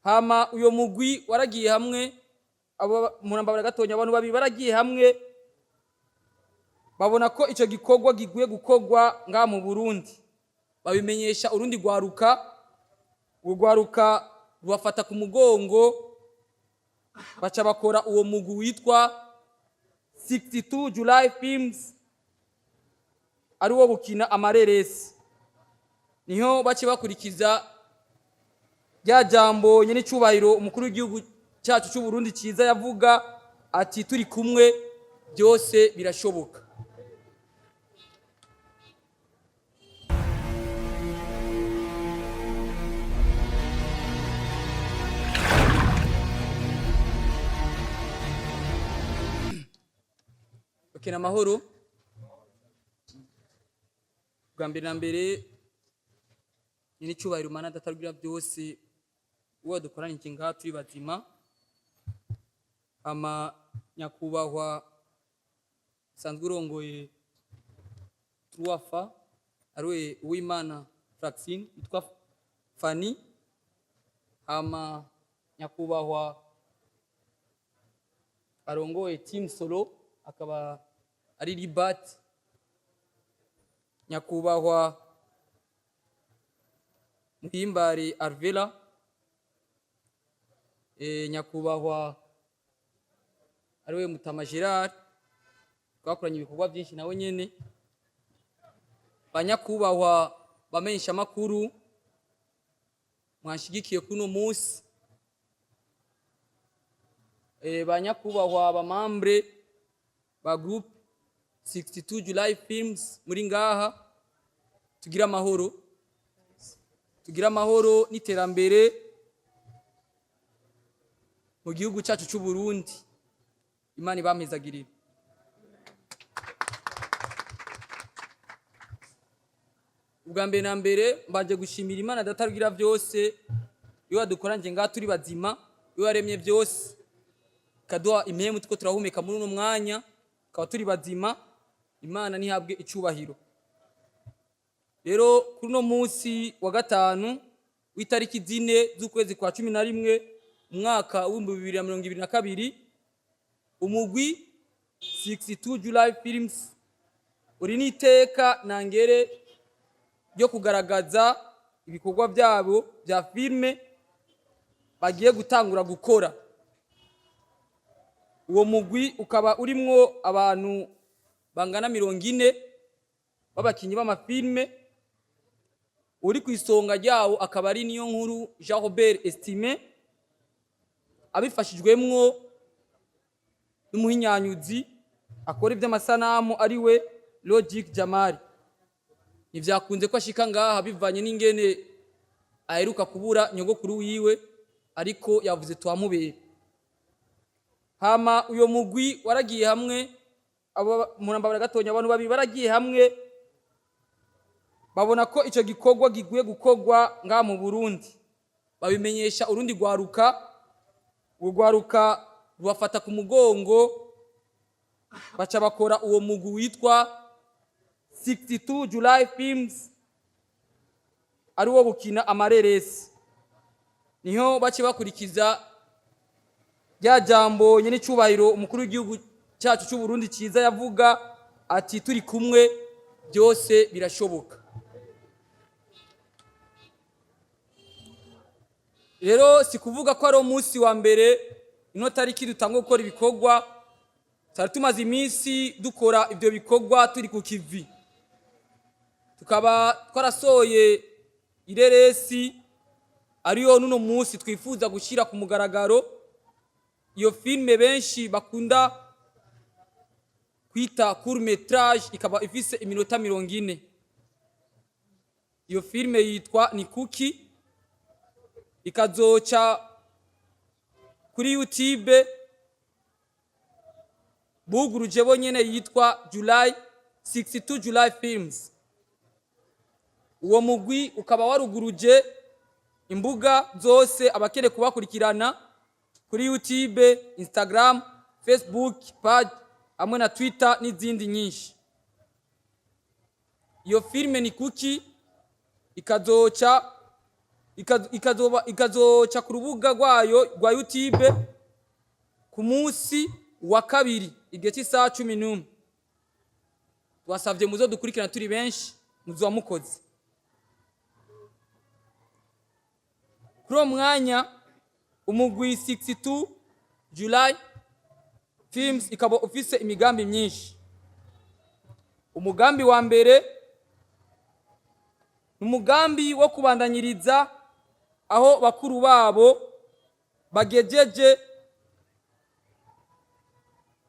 hama uyo mugwi waragiye hamwe abo murambabara gatonya abantu babiri baragiye hamwe babona ko ico gikorwa giguye gukogwa nga mu Burundi babimenyesha urundi rwaruka rubafata ku mugongo baca bakora uwo mugwi witwa 62 July Films ari wo bukina amareresi niho bace bakurikiza rya jambo nyene cyubahiro umukuru w'igihugu cyacu cy'u Burundi ciza yavuga ati turi kumwe byose birashoboka. Kena mahoro bwa mbere na mbere nyine cyubahiro mana datarugira byose uwo dukoranye kinga turi bazima ama nyakubahwa sanzwe urongoye truafa ariwe uwimana Fraxine yitwa Fanny ama nyakubahwa arongoye team solo akaba ari Libat nyakubahwa Muhimbari Arvela nyakubahwa ariwe Mutama Gerard twakoranye ibikorwa byinshi nawe nyene banyakubahwa bamenyesha makuru mwashigikiye kuno munsi banyakubahwa bamambre ba group 62 July Films muri ngaha tugira amahoro n'iterambere mu gihugu cyacu cy'u Burundi Imana ibamezagirira. Ubwa mbere na mbere mbaje gushimira Imana datarugira byose yo adukoranje ngaha turi bazima yo yaremye byose kaduha impemu tuko turahumeka muri uno mwanya kaba turi bazima Imana nihabwe icubahiro. Rero kuri no munsi wa gatanu w'itariki 4 z'ukwezi kwa 11 umwaka wa 2022 umugwi 62 July Films uri niteka nangere ryo kugaragaza ibikorwa byabo bya filme bagiye gutangura gukora. Uwo mugwi ukaba urimwo abantu bangana 40 babakinyi b'amafilme uri ku isonga ryawo akaba ari niyo nkuru Jean Robert Estime abifashijwemwo n'umuhinyanyuzi akora iby'amasanamu ari we Logic Jamari. Nivyakunze ko ashika ngaha bivanye n'ingene aheruka kubura nyogokuru wiwe ariko yavuze twamubere. Hama uyo mugwi waragiye hamwe abo murambabara gatonya abantu babiri baragiye hamwe babona ko ico gikorwa giguye gukogwa nga mu Burundi babimenyesha urundi rwaruka rubafata ku mugongo baca bakora uwo mugwi witwa 62 July Films ari wo bukina amareresi niho bace bakurikiza rya jambo nyene cyubahiro umukuru w'igihugu cyacu cy'u Burundi ciza yavuga ati turi kumwe byose birashoboka. Rero si kuvuga ko ari umunsi wa mbere ino tariki dutangwa gukora ibikorwa twari tumaze iminsi dukora ibyo bikorwa turi ku kivi tukaba twarasoye ireresi ariyo nuno munsi twifuza gushira ku mugaragaro iyo filme benshi bakunda kwita court métrage ikaba ifise iminota 40. Iyo filme yitwa ni Kuki ikazoca kuri YouTube buguruje bonyene yitwa July 62 July Films. Uwo mugwi ukaba waruguruje imbuga zose abakere kubakurikirana kuri YouTube, Instagram, Facebook page amwe na Twitter n'izindi nyinshi. Iyo filme ni Kuki ikazoca ikazoca ku rubuga rwayo rwa YouTube ku munsi wa kabiri igihe cy'isaha 11. Twasavye muzo dukurikirana turi benshi muzo mukoze. Kuri uwo mwanya umugwi 62 July Films ikaba ufise imigambi myinshi. Umugambi wa mbere umugambi wo kubandanyiriza aho bakuru babo bagejeje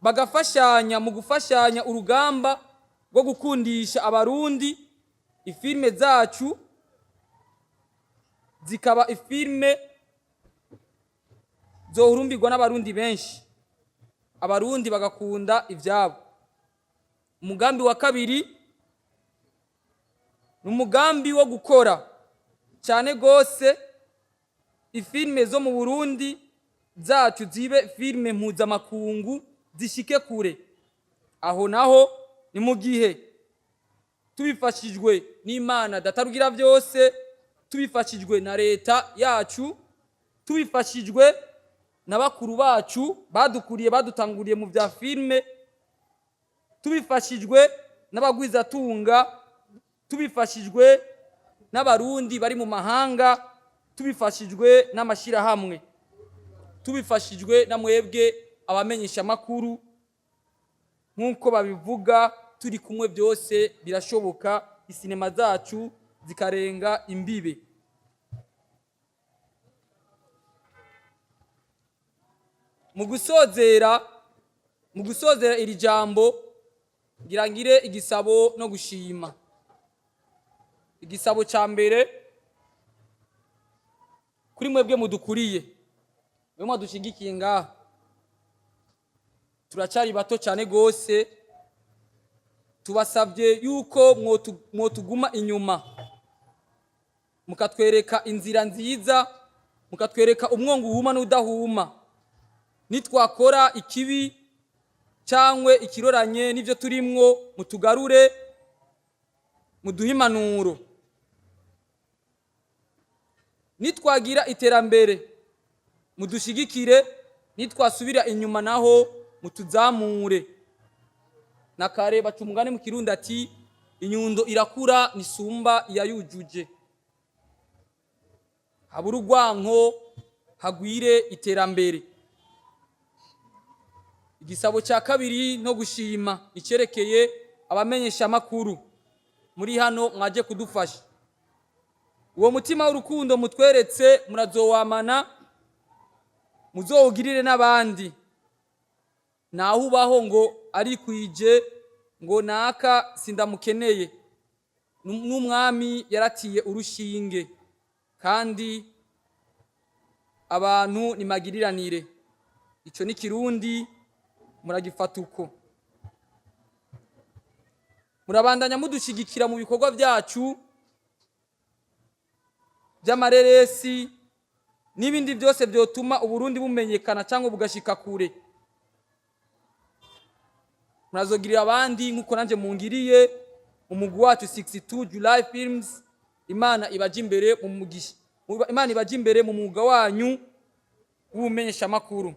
bagafashanya mu gufashanya urugamba rwo gukundisha abarundi ifilme zacu zikaba ifilme zohurumbirwa n'abarundi benshi, abarundi bagakunda ivyabo. Umugambi wa kabiri n'umugambi wo gukora cyane gose ifilme zo mu Burundi zacu zibe filme mpuzamakungu zishike kure. Aho naho ni mu gihe tubifashijwe n'Imana datarugira byose, tubifashijwe na leta yacu, tubifashijwe n'abakuru bacu badukuriye badutanguriye mu bya filme, tubifashijwe n'abagwizatunga, tubifashijwe n'abarundi bari mu mahanga, tubifashijwe n'amashirahamwe, tubifashijwe na mwebwe abamenyesha makuru. Nkuko babivuga turi kumwe byose birashoboka, isinema zacu zikarenga imbibe. Mu gusozera iri jambo ngirangire igisabo no gushima. Igisabo ca mbere kuri mwebwe mudukuriye, mwe mwadushigikiye ngaha, turacari bato cyane gose, tubasabye yuko mwotuguma inyuma mukatwereka inzira nziza, mukatwereka umwongo uhuma n'udahuma. Nitwakora ikibi cyangwe ikiroranye n'ivyo turimwo, mutugarure muduhe impanuro. Nitwagira iterambere mudushigikire, nitwasubira inyuma naho mutuzamure. Nakare baca umugani mu Kirundi ati inyundo irakura nisumba iyayujuje. Habura urwanko hagwire iterambere. Igisabo cya kabiri no gushima icerekeye abamenyesha makuru muri hano mwaje kudufasha. Uwo mutima w'urukundo mutweretse murazowamana, muzowugirire n'abandi. Naho ubaho ngo ari kwije ngo naka sindamukeneye, n'umwami yaratiye urushinge, kandi abantu nimagiriranire. Ico ni Kirundi muragifata uko. Murabandanya mudushigikira mu bikorwa byacu by'amareresi n'ibindi byose byotuma Uburundi bumenyekana cyangwa bugashika kure. Murazogirira abandi nkuko nanje mungiriye umugwi wacu 62 July Films. Imana ibaje imbere mu mugisha, Imana ibaje imbere mu mwuga wanyu w'ubumenyesha makuru.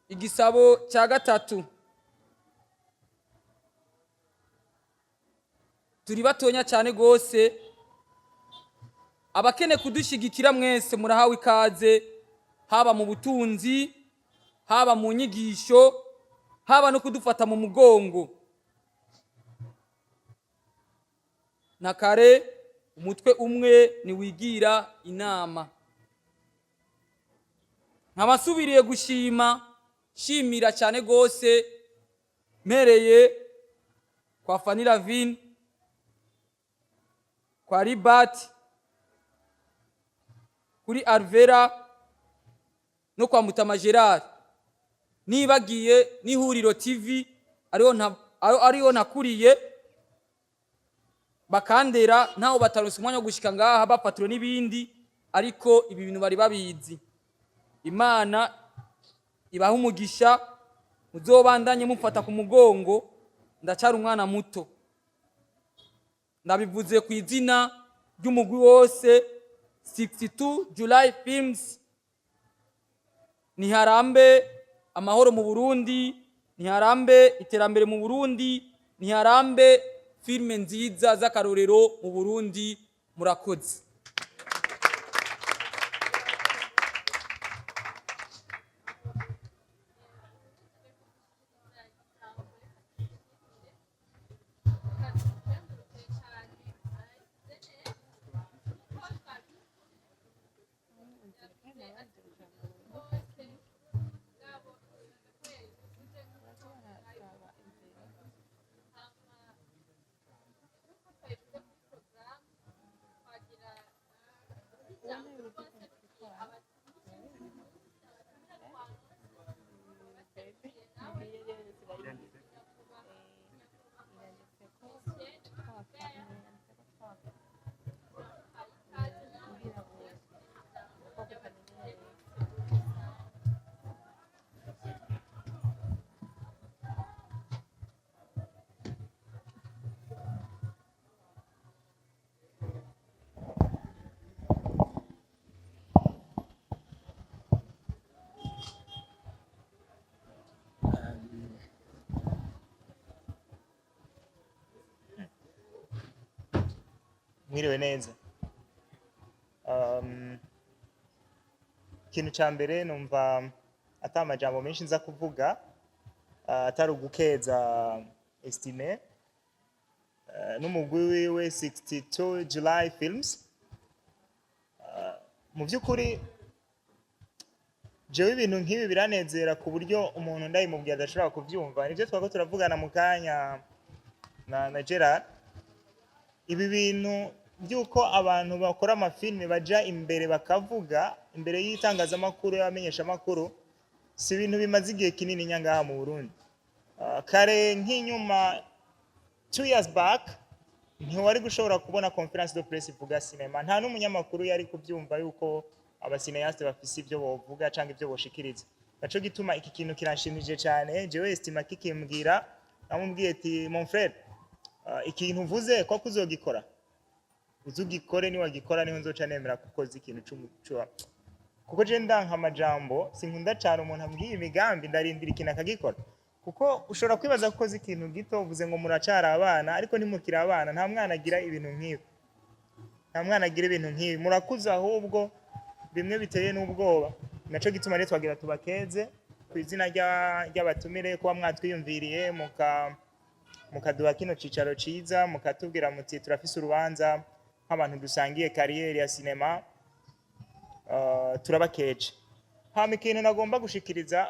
Igisabo cya gatatu, turi batonya cyane gose, abakene kudushigikira mwese murahawe ikaze, haba mu butunzi, haba mu nyigisho, haba no kudufata mu mugongo. Nakare umutwe umwe niwigira inama. Nkabasubiriye shimira cyane gose mpereye kwa Fanny Lavinne, kwa Ribat, kuri Alvera no kwa Mutama Gerard. Nibagiye n'ihuriro TV ariho nakuriye bakandera, ntaho bataronse umwanya wo gushika ngaha bapatiro n'ibindi, ariko ibi bintu bari babizi. Imana ibaha umugisha, muzobandanye mufata ku mugongo, ndacara umwana muto. Ndabivuze ku izina ry'umugwi wose 62 July Films. Ntiharambe amahoro mu Burundi, ntiharambe iterambere mu Burundi, ntiharambe filme nziza z'akarorero mu Burundi. Murakoze. Mwiriwe neza. Ikintu cya mbere numva atamajambo menshi nza kuvuga atari ugukeza Estime n'umugwi wiwe 62 July Films. Mu by'ukuri jewe ibintu nk'ibi biranezera ku buryo umuntu ndayimubwiye adashobora kubyumva. Nibyo twako turavugana mu kanya na Gerard. Ibi bintu byuko abantu bakora amafilme baja imbere bakavuga imbere y'itangazamakuru y'abamenyesha amakuru, si ibintu bimaze igihe kinini nyangaha mu Burundi. Kare nk'inyuma 2 years back ntiwari gushobora kubona conference de presse ivuga sinema, nta n'umunyamakuru yari kubyumva yuko abasineyaste bafise ibyo bovuga cyangwa ibyo boshikiriza. Naco gituma iki kintu kiranshimije cyane. Jewe Estime kikimbwira, namubwiye ati mon frère, ikintu uvuze ko kuzogikora uzugikore, ni wagikora niho nzoca nemera kukoza ikintu cy'umuco. Kuko je ndanka amajambo, sinkunda cyane umuntu ambwiye imigambi ndarindira ikintu akagikora. Kuko ushobora kwibaza kukoza ikintu gito uvuze ngo muracara abana, ariko ntimukira abana. Nta mwana agira ibintu nk'ibi, nta mwana agira ibintu nk'ibi. Murakuza ahubwo bimwe biteye n'ubwoba. Naco gituma rero twagira tubakeze ku izina ry'abatumire kuba mwatwiyumviriye mukaduha kino cicaro ciza, mukatubwira muti turafise urubanza nk'abantu dusangiye kariyeri ya sinema. Turabakeje. Hama ikintu nagomba gushikiriza,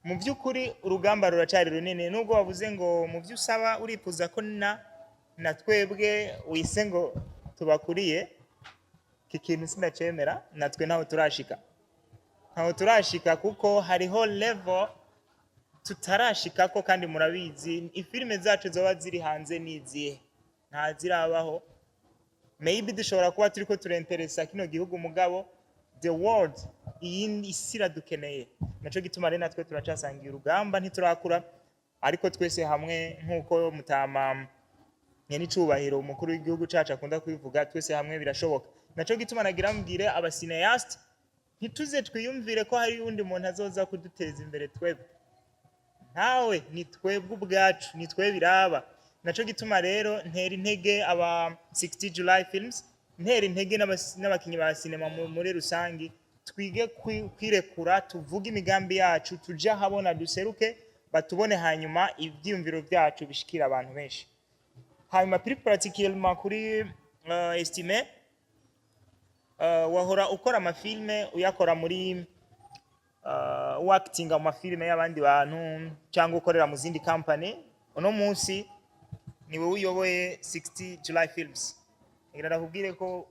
mu by'ukuri urugamba ruracari runini. Nubwo wavuze ngo mu byo usaba urifuza ko na twebwe wise ngo tubakuriye, iki kintu sinacemera. Natwe ntaho turashika kuko hariho level tutarashikako, kandi murabizi ifilime zacu zoba ziri hanze nizihe nta zirabaho. Maybe dushobora kuba turiko turenteresa kino gihugu, mugabo the world iyi isi iradukeneye. Naco gituma rero natwe turacasangiye urugamba, ntiturakura, ariko twese hamwe nk'uko mutama n'icubahiro umukuru w'igihugu cacu akunda kwivuga, twese hamwe birashoboka. Naco gituma nagira mbwire abasineyaste, ntituze twiyumvire ko hari undi muntu azoza kuduteza imbere. Twebwe ntawe, ni twebwe ubwacu, ni twe biraba. Naco gituma rero ntera intege aba 60 July Films, ntera intege n'abakinyi ba sinema muri rusangi. Twige kwirekura, tuvuge imigambi yacu, tuje habona, duseruke, batubone, hanyuma ivyiyumviro byacu bishikira abantu benshi. Hanyuma plus pratiquement kuri Estime, wahora ukora amafilme uyakora muri actinga mu mafilme y'abandi bantu cyangwa ukorera mu zindi company. Uno munsi niwe uyoboye 60 July Films. Ngira nakubwire ko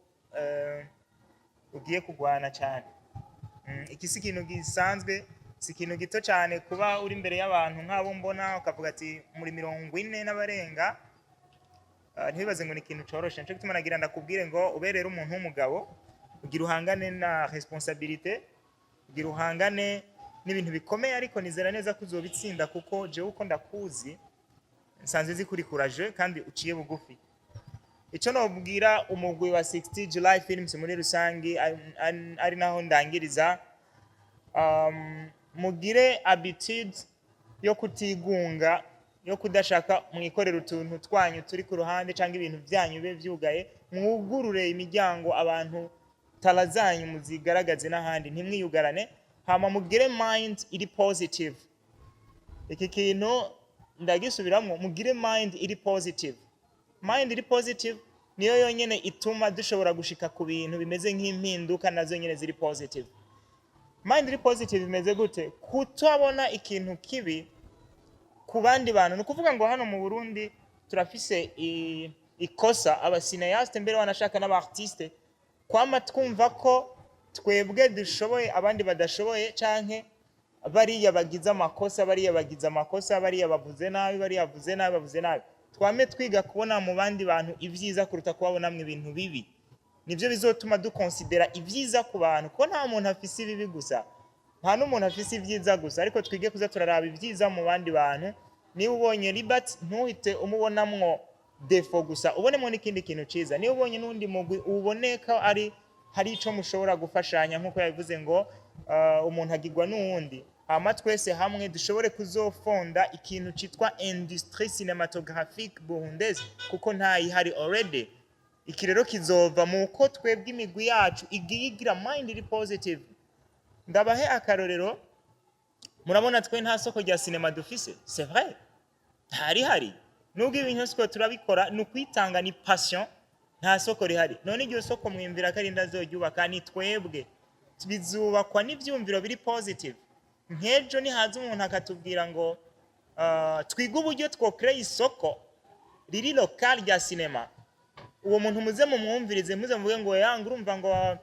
ugiye kugwana cyane. Iki si ikintu gisanzwe, si ikintu gito cyane kuba uri imbere y'abantu nk'abo mbona ukavuga ati muri 40 n'abarenga. Ntibibaze ngo ni ikintu coroshe. Nico gituma nagira ndakubwire ngo uberere umuntu w'umugabo, ugira uhangane na responsabilité, ugira uhangane n'ibintu bikomeye, ariko nizera neza ko uzobitsinda, kuko jewe uko ndakuzi nsanze zikuri courage kandi uciye bugufi. icyo nobwira umugwi wa 60 July Films muri rusangi ari naho ndangiriza, mugire habitude yo kutigunga, yo kudashaka mwikorera utuntu twanyu turi ku ruhande cyangwa ibintu byanyu bibe byugaye, mwugurure imiryango abantu tala zanyu muzigaragaze n'ahandi, ntimwiyugarane, hama mugire mind iri positive. Iki kintu ndagisubiramo, mugire mind iri positive. Mind iri positive niyo yonyene ituma dushobora gushika ku bintu bimeze nk'impinduka nazo nyene ziri positive. Mind iri positive imeze gute? Kutabona ikintu kibi ku bandi bantu. Nukuvuga ngo hano mu Burundi turafise ikosa abasineyaste mbere wanashaka n'abartiste kwama twumva ko twebwe dushoboye abandi badashoboye, canke bariya bagize amakosa, bariya bagize amakosa, bariya bavuze nabi, bariya bavuze nabi, bavuze nabi. Twame twiga kubona mu bandi bantu ivyiza kuruta kubabona mu ibintu bibi. Nivyo bizotuma dukonsidera ivyiza ku bantu, ko nta muntu afise ibibi gusa, nta n'umuntu afise ivyiza gusa, ariko twige kuza turaraba ivyiza mu bandi bantu. Niba ubonye Libert ntuhite umubonamwo defo gusa, ubonemo n'ikindi kintu ciza. Niba ubonye n'undi mugwi uboneka hari ico mushobora gufashanya, nkuko yabivuze ngo umuntu agirwa n'uwundi, hama twese hamwe dushobore kuzofonda ikintu citwa industrie cinematographique burundaise, kuko ntayihari already. Iki rero kizova muko twebwe imigwi yacu igira mind iri positive. Ndabahe akarorero, murabona twe nta soko rya cinema dufise, c'est vrai, hari nubwo ibintu siko turabikora, nukwitanga, ni passion, nta soko rihari. None iryo soko mwimvira ko ari ndazoryubaka, ni twebwe bizubakwa n'ivyumviro biri positive. Nkejo ni haza umuntu akatubwira ngo twiga uburyo twokrea isoko riri local rya cinema, uwo muntu muze mumwumvirize, muze muvuge ngo yanga urumva ngo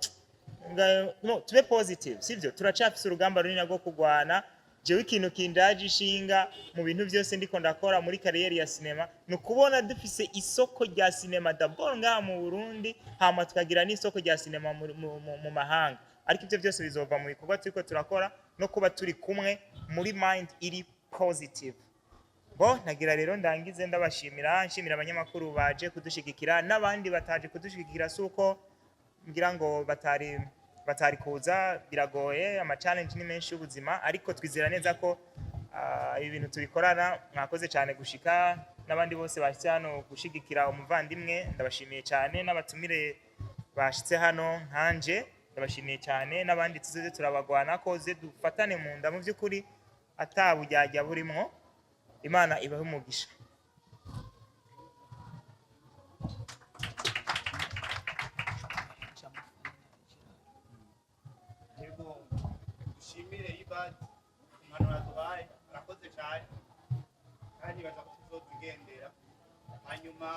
no, tube positive, sivyo? Turacafise urugamba runini rwo kugwana. Jewe ikintu kindaje ishinga mu bintu byose ndiko ndakora muri kariyeri ya cinema, no kubona dufise isoko rya cinema d'abord ngaha mu Burundi, hama tukagira n'isoko rya cinema mu mahanga. Ariko ivyo byose bizova mu bikorwa turiko turakora no kuba turi kumwe muri mind iri positive. Bo nagira rero ndangize ndabashimira, nshimira abanyamakuru baje kudushigikira n'abandi bataje kudushigikira, suko ngira ngo batari kuza, biragoye, ama challenge ni menshi y'ubuzima, ariko twizera neza ko ibintu tubikorana. Mwakoze cyane gushika, n'abandi bose bashitse hano gushigikira umuvandimwe, ndabashimiye cyane. N'abatumire bashitse hano nkanje ndabashimiye cyane, n'abandi tuzoze turabagwana ko ze dufatane mu nda, mu by'ukuri atabujyajya burimo. Imana ibahe umugisha. Dushimire Ibad impanuro duhaye, arakoze cyane kandi baza kutuzogendera, hanyuma